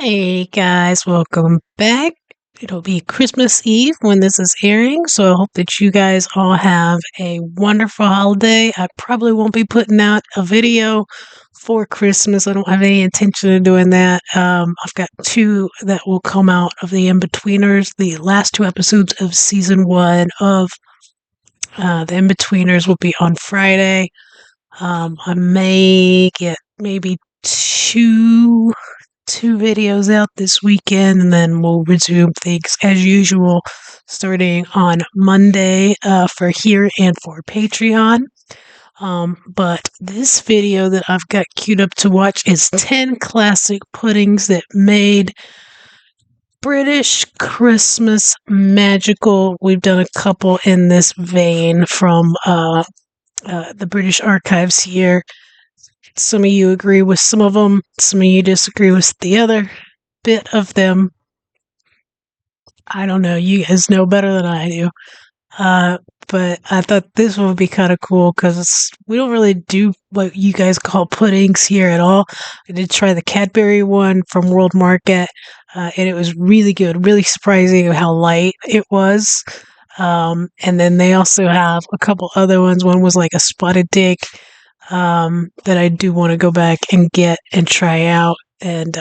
Hey guys, welcome back. It'll be Christmas Eve when this is airing, so I hope that you guys all have a wonderful holiday. I probably won't be putting out a video for Christmas. I don't have any intention of doing that. I've got two that will come out of the In-Betweeners, the last two episodes of season one of the In-Betweeners will be on Friday. I may get maybe two videos out this weekend, and then we'll resume things as usual starting on Monday for here and for Patreon. But this video that I've got queued up to watch is 10 classic puddings that made British Christmas magical. We've done a couple in this vein from the British Archives here. Some of you agree with some of them. Some of you disagree with the other bit of them. I don't know. You guys know better than I do. But I thought this would be kind of cool because we don't really do what you guys call puddings here at all. I did try the Cadbury one from World Market, and it was really good. Really surprising how light it was. And then they also have a couple other ones. One was like a spotted dick. That I do want to go back and get and try out. And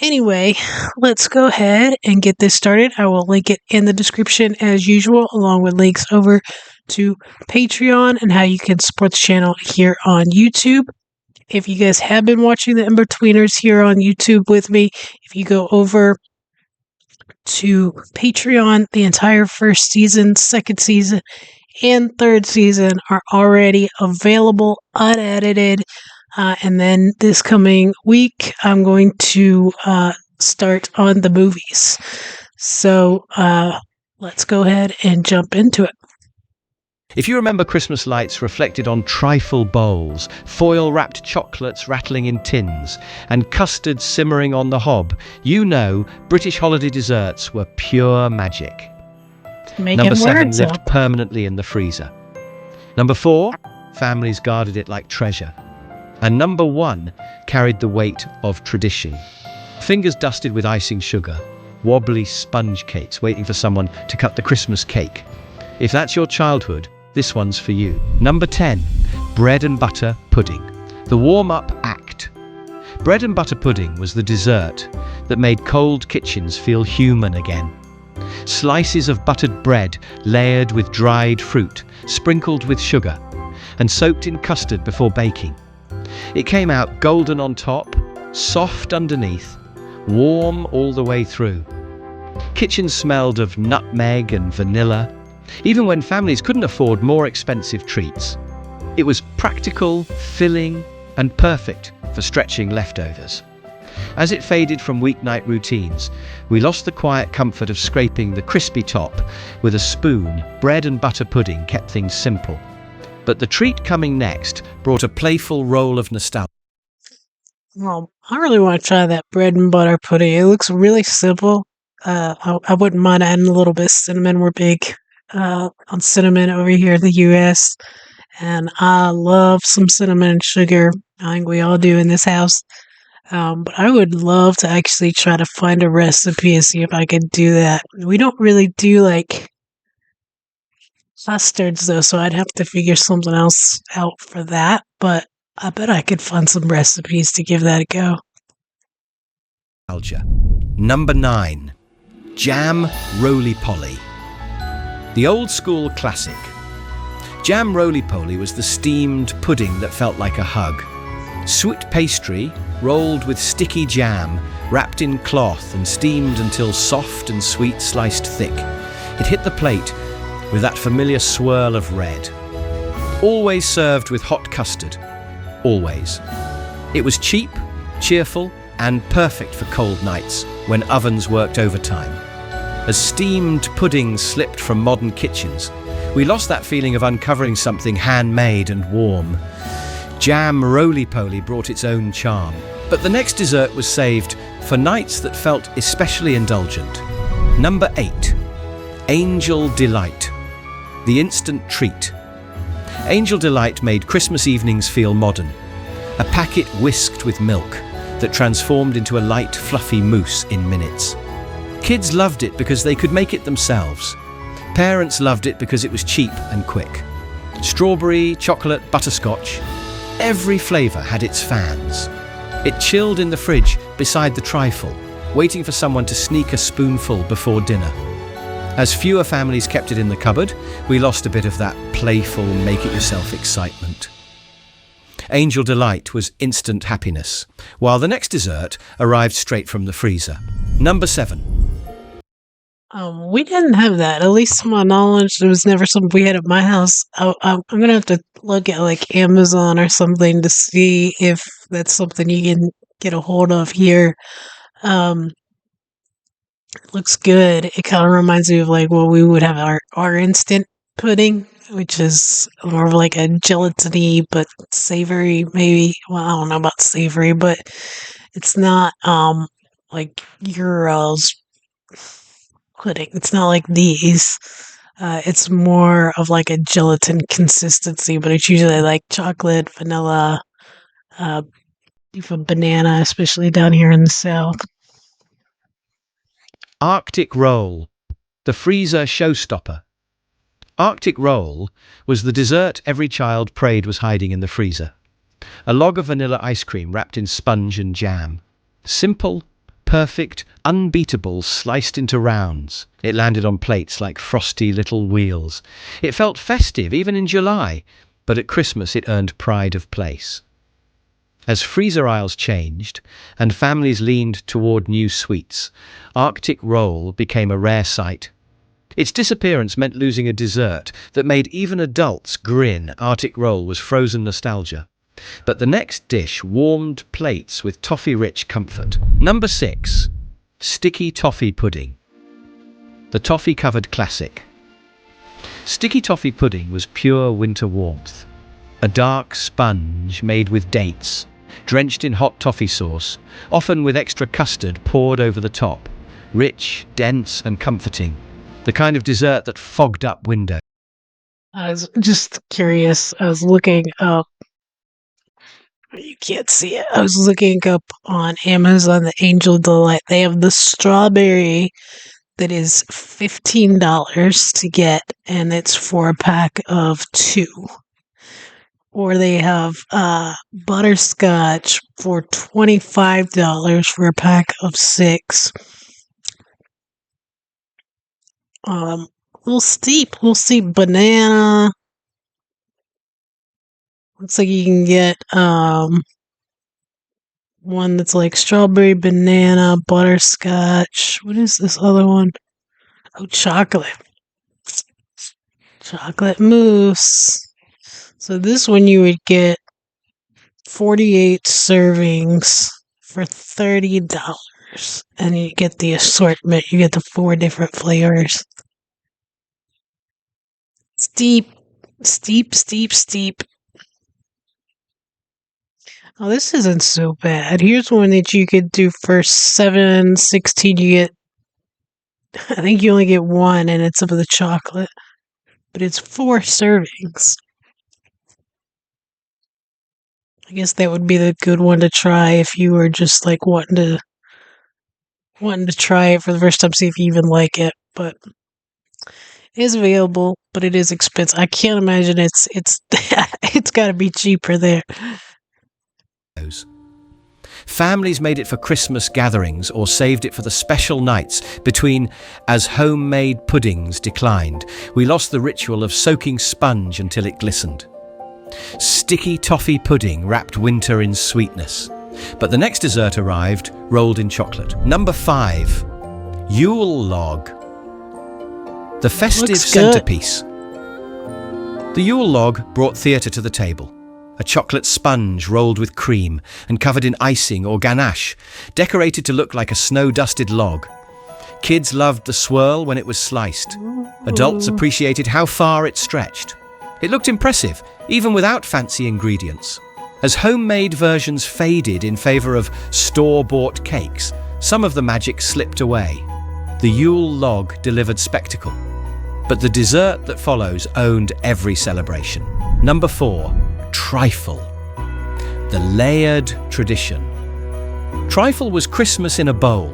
anyway, let's go ahead and get this started. I will link it in the description as usual, along with links over to Patreon and how you can support the channel here on YouTube. If you guys have been watching the In-Betweeners here on YouTube with me, if you go over to Patreon, the entire first season, second season, and third season are already available unedited. And then this coming week, I'm going to start on the movies. So let's go ahead and jump into it. If you remember Christmas lights reflected on trifle bowls, foil-wrapped chocolates rattling in tins, and custard simmering on the hob, you know British holiday desserts were pure magic. Number 7 lived permanently in the freezer. Number 4, families guarded it like treasure. And number 1 carried the weight of tradition. Fingers dusted with icing sugar, wobbly sponge cakes waiting for someone to cut the Christmas cake. If that's your childhood, this one's for you. Number 10, bread and butter pudding. The warm-up act. Bread and butter pudding was the dessert that made cold kitchens feel human again. Slices of buttered bread layered with dried fruit, sprinkled with sugar, and soaked in custard before baking. It came out golden on top, soft underneath, warm all the way through. Kitchens smelled of nutmeg and vanilla, even when families couldn't afford more expensive treats. It was practical, filling, and perfect for stretching leftovers. As it faded from weeknight routines, we lost the quiet comfort of scraping the crispy top with a spoon. Bread and butter pudding kept things simple. But the treat coming next brought a playful roll of nostalgia. Well, I really want to try that bread and butter pudding. It looks really simple. I wouldn't mind adding a little bit of cinnamon. We're big on cinnamon over here in the U.S., and I love some cinnamon and sugar. I think we all do in this house. But I would love to actually try to find a recipe and see if I could do that. We don't really do like custards though, so I'd have to figure something else out for that. But I bet I could find some recipes to give that a go. Number 9, jam roly-poly. The old school classic. Jam roly-poly was the steamed pudding that felt like a hug. Sweet pastry rolled with sticky jam, wrapped in cloth and steamed until soft and sweet sliced thick. It hit the plate with that familiar swirl of red. Always served with hot custard. Always. It was cheap, cheerful, and perfect for cold nights when ovens worked overtime. As steamed puddings slipped from modern kitchens, we lost that feeling of uncovering something handmade and warm. Jam roly-poly brought its own charm, but the next dessert was saved for nights that felt especially indulgent. Number 8, Angel Delight, the instant treat. Angel Delight made Christmas evenings feel modern. A packet whisked with milk, that transformed into a light, fluffy mousse in minutes. Kids loved it because they could make it themselves. Parents loved it because it was cheap and quick. Strawberry, chocolate, butterscotch, every flavour had its fans. It chilled in the fridge beside the trifle, waiting for someone to sneak a spoonful before dinner. As fewer families kept it in the cupboard, we lost a bit of that playful, make-it-yourself excitement. Angel Delight was instant happiness, while the next dessert arrived straight from the freezer. Number 7. We didn't have that. At least to my knowledge, there was never something we had at my house. I'm gonna have to look at like Amazon or something to see if that's something you can get a hold of here. Um, it looks good. It kind of reminds me of like what we would have our instant pudding, which is more of like a gelatiny but savory, maybe. Well, I don't know about savory, but it's not like Euro's pudding. It's not like these. It's more of like a gelatin consistency, but it's usually like chocolate, vanilla, uh, even banana, especially down here in the south. Arctic Roll, the freezer showstopper. Arctic Roll was the dessert every child prayed was hiding in the freezer. A log of vanilla ice cream wrapped in sponge and jam. Simple, perfect, unbeatable, sliced into rounds. It landed on plates like frosty little wheels. It felt festive even in July, but at Christmas it earned pride of place. As freezer aisles changed and families leaned toward new sweets, Arctic Roll became a rare sight. Its disappearance meant losing a dessert that made even adults grin. Arctic Roll was frozen nostalgia. But the next dish warmed plates with toffee-rich comfort. Number 6. Sticky Toffee Pudding. The toffee-covered classic. Sticky toffee pudding was pure winter warmth. A dark sponge made with dates, drenched in hot toffee sauce, often with extra custard poured over the top. Rich, dense, and comforting. The kind of dessert that fogged up windows. I was just curious. I was looking up. You can't see it. I was looking up on Amazon the Angel Delight. They have the strawberry that is $15 to get, and it's for a pack of 2. Or they have butterscotch for $25 for a pack of 6. A little steep banana. Looks like you can get one that's like strawberry, banana, butterscotch. What is this other one? Oh, chocolate. Chocolate mousse. So this one you would get 48 servings for $30. And you get the assortment. You get the 4 different flavors. Steep. Oh, this isn't so bad. Here's one that you could do for $7.16. You get, I think you only get one, and it's of the chocolate, but it's 4 servings. I guess that would be the good one to try if you were just like wanting to try it for the first time, see if you even like it. But it is available, but it is expensive. I can't imagine it's it's got to be cheaper there. Families made it for Christmas gatherings or saved it for the special nights between. As homemade puddings declined, we lost the ritual of soaking sponge until it glistened. Sticky toffee pudding wrapped winter in sweetness. But the next dessert arrived, rolled in chocolate. Number 5. Yule Log. The festive centerpiece. The Yule Log brought theatre to the table. A chocolate sponge rolled with cream and covered in icing or ganache, decorated to look like a snow-dusted log. Kids loved the swirl when it was sliced. Adults appreciated how far it stretched. It looked impressive, even without fancy ingredients. As homemade versions faded in favour of store-bought cakes, some of the magic slipped away. The Yule Log delivered spectacle. But the dessert that follows owned every celebration. Number 4. Trifle. The layered tradition. Trifle was Christmas in a bowl.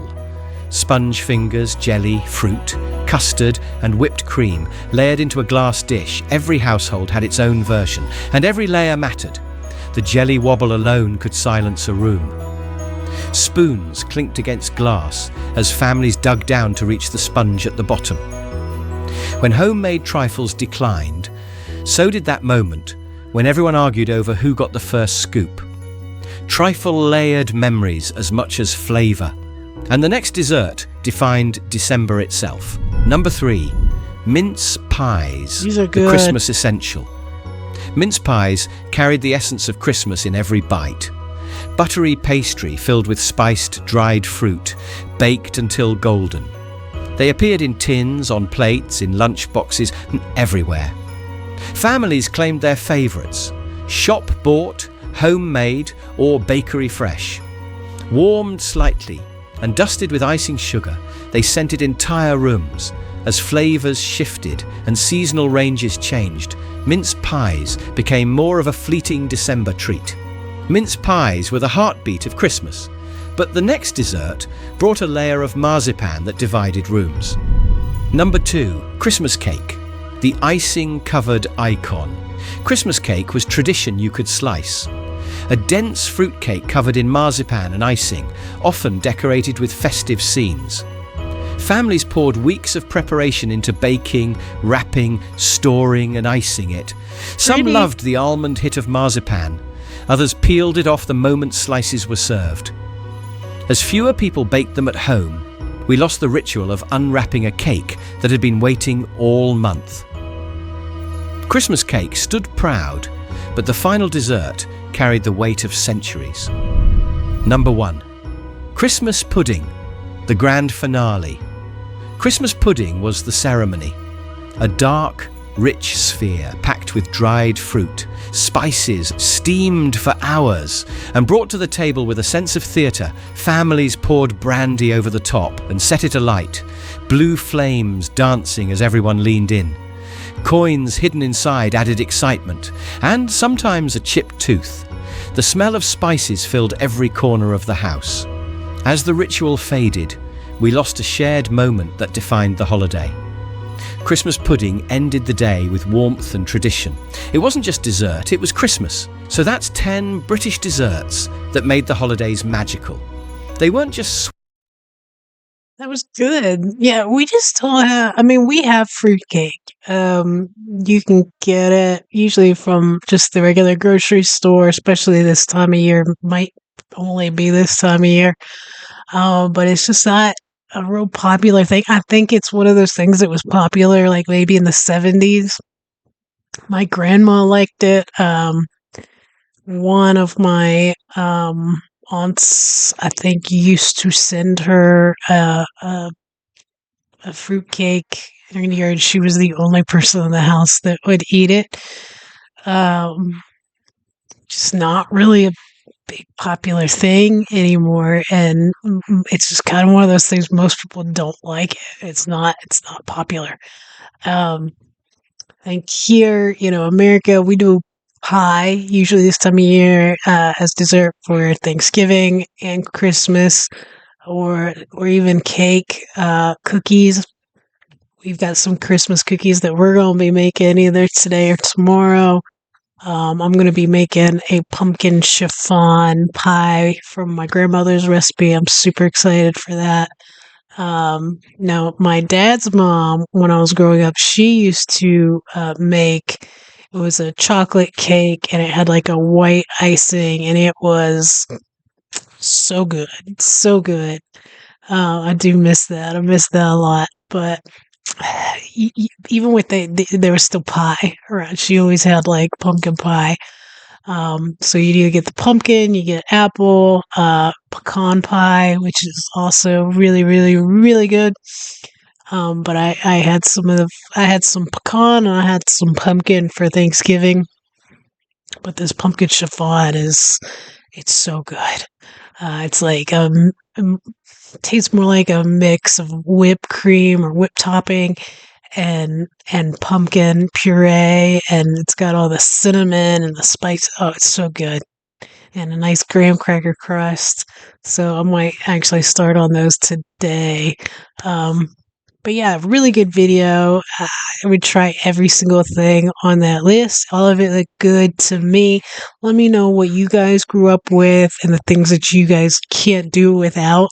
Sponge fingers, jelly, fruit, custard and whipped cream layered into a glass dish. Every household had its own version, and every layer mattered. The jelly wobble alone could silence a room. Spoons clinked against glass as families dug down to reach the sponge at the bottom. When homemade trifles declined, so did that moment when everyone argued over who got the first scoop. Trifle layered memories as much as flavour. And the next dessert defined December itself. Number 3, mince pies. These are The good. Christmas essential. Mince pies carried the essence of Christmas in every bite. Buttery pastry filled with spiced dried fruit, baked until golden. They appeared in tins, on plates, in lunch boxes, everywhere. Families claimed their favourites: shop-bought, homemade or bakery fresh. Warmed slightly and dusted with icing sugar, they scented entire rooms. As flavours shifted and seasonal ranges changed, mince pies became more of a fleeting December treat. Mince pies were the heartbeat of Christmas, but the next dessert brought a layer of marzipan that divided rooms. Number 2, Christmas cake, the icing-covered icon. Christmas cake was tradition you could slice. A dense fruitcake covered in marzipan and icing, often decorated with festive scenes. Families poured weeks of preparation into baking, wrapping, storing and icing it. Some Pretty. loved the almond hit of marzipan. Others peeled it off the moment slices were served. As fewer people baked them at home, we lost the ritual of unwrapping a cake that had been waiting all month. Christmas cake stood proud, but the final dessert carried the weight of centuries. Number 1, Christmas pudding, the grand finale. Christmas pudding was the ceremony. A dark, rich sphere packed with dried fruit, spices steamed for hours and brought to the table with a sense of theatre. Families poured brandy over the top and set it alight, blue flames dancing as everyone leaned in. Coins hidden inside added excitement, and sometimes a chipped tooth. The smell of spices filled every corner of the house. As the ritual faded, we lost a shared moment that defined the holiday. Christmas pudding ended the day with warmth and tradition. It wasn't just dessert, it was Christmas. So that's 10 British desserts that made the holidays magical. They weren't just That was good. Yeah, we just don't have, I mean, we have fruitcake. You can get it usually from just the regular grocery store, especially this time of year. Might only be this time of year. But it's just not a real popular thing. I think it's one of those things that was popular like maybe in the 70s. My grandma liked it. One of my aunts, I think, used to send her a fruitcake every year, and she was the only person in the house that would eat it. Um, just not really a big popular thing anymore, and it's just kind of one of those things most people don't like it. It's not popular. Um, I think here, America, we do pie usually this time of year as dessert for Thanksgiving and Christmas, or even cake, cookies. We've got some Christmas cookies that we're going to be making either today or tomorrow. I'm going to be making a pumpkin chiffon pie from my grandmother's recipe. I'm super excited for that. Now, my dad's mom, when I was growing up, she used to make, it was a chocolate cake and it had like a white icing and it was so good. So good. I do miss that. I miss that a lot. But even with there was still pie around. She always had like pumpkin pie. So you either get the pumpkin, you get apple, pecan pie, which is also really, really, really good. But I had I had some pecan and I had some pumpkin for Thanksgiving. But this pumpkin chiffon it's so good. It's like tastes more like a mix of whipped cream or whipped topping and pumpkin puree, and it's got all the cinnamon and the spice. Oh, it's so good. and a nice graham cracker crust. So I might actually start on those today. Um, but yeah, really good video. I would try every single thing on that list. All of it looked good to me. Let me know what you guys grew up with and the things that you guys can't do without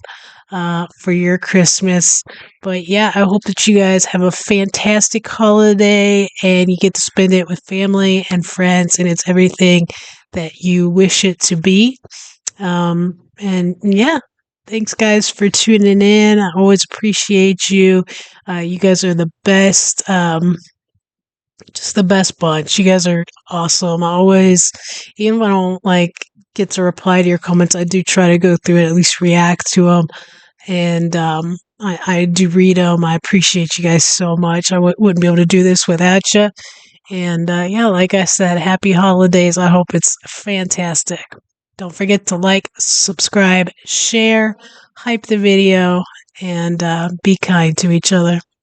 for your Christmas. But yeah, I hope that you guys have a fantastic holiday and you get to spend it with family and friends, and it's everything that you wish it to be. And yeah, thanks guys for tuning in. I always appreciate you. You guys are the best, just the best bunch. You guys are awesome. I always, even if I don't like get to reply to your comments, I do try to go through and at least react to them. And I do read them. I appreciate you guys so much. I wouldn't be able to do this without you. And yeah, like I said, happy holidays. I hope it's fantastic. Don't forget to like, subscribe, share, hype the video, and be kind to each other.